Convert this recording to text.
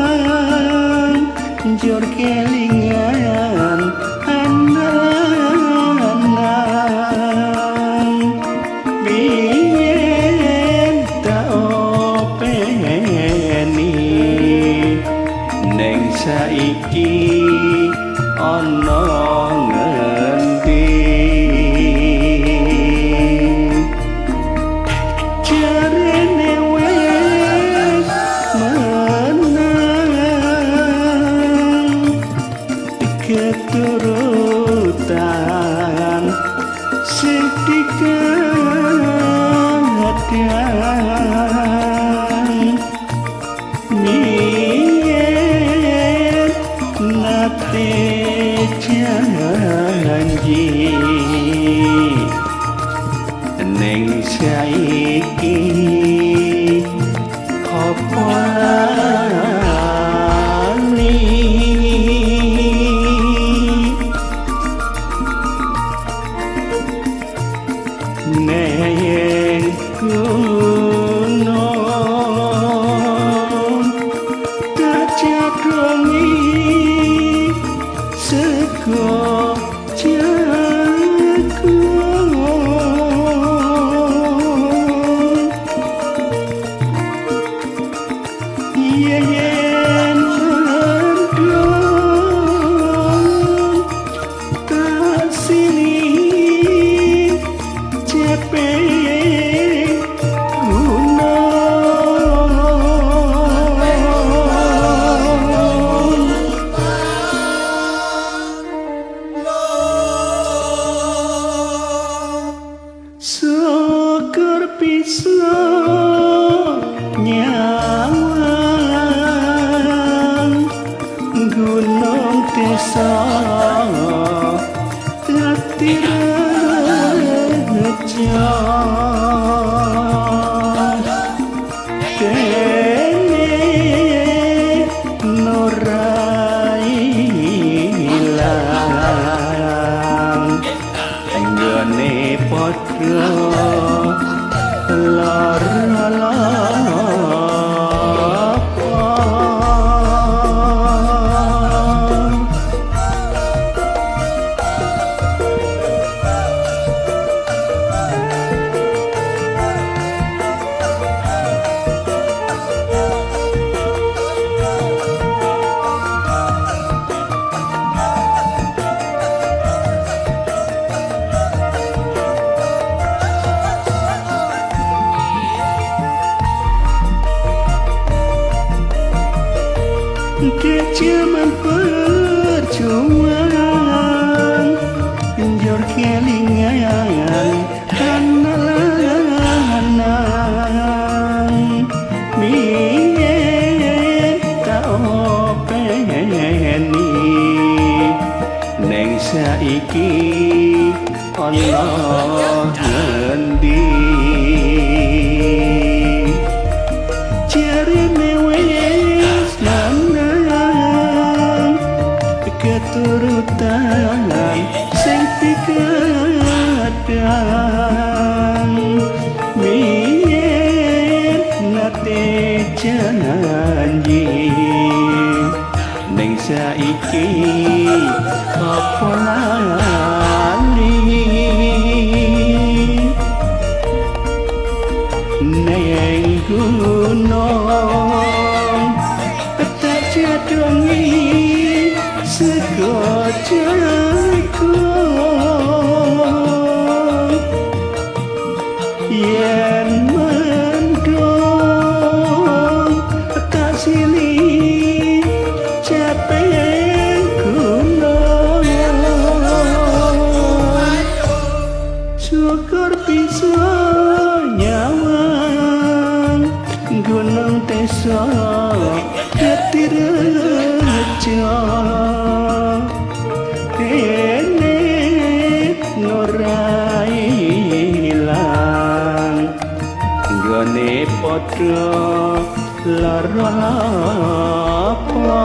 Perjuangan jor kelingan anak-anak biyen tak openi neng saiki ana ngendi jarene wis menang keturutan sing dikadang mien nate janji neng saiki apa lali neng gunung tak jadongi sego jagung yen mendung tak sini cepe syukur bisa nyawang gunung desa dadi rejo dene nurai ilang nggone padha ke zaman perjuangan jor kelingan anak-anak biyen tak openi neng saiki ana ngendi jarene wis menang keturutan sing dikadang mien nate janji neng saiki apa lali neng gunung tak jadongi sego jagung yen mendung tak sili cepe gunung syukur bisa nyawang gunung teso hati rejo kene nurai ilang gone padha lara apa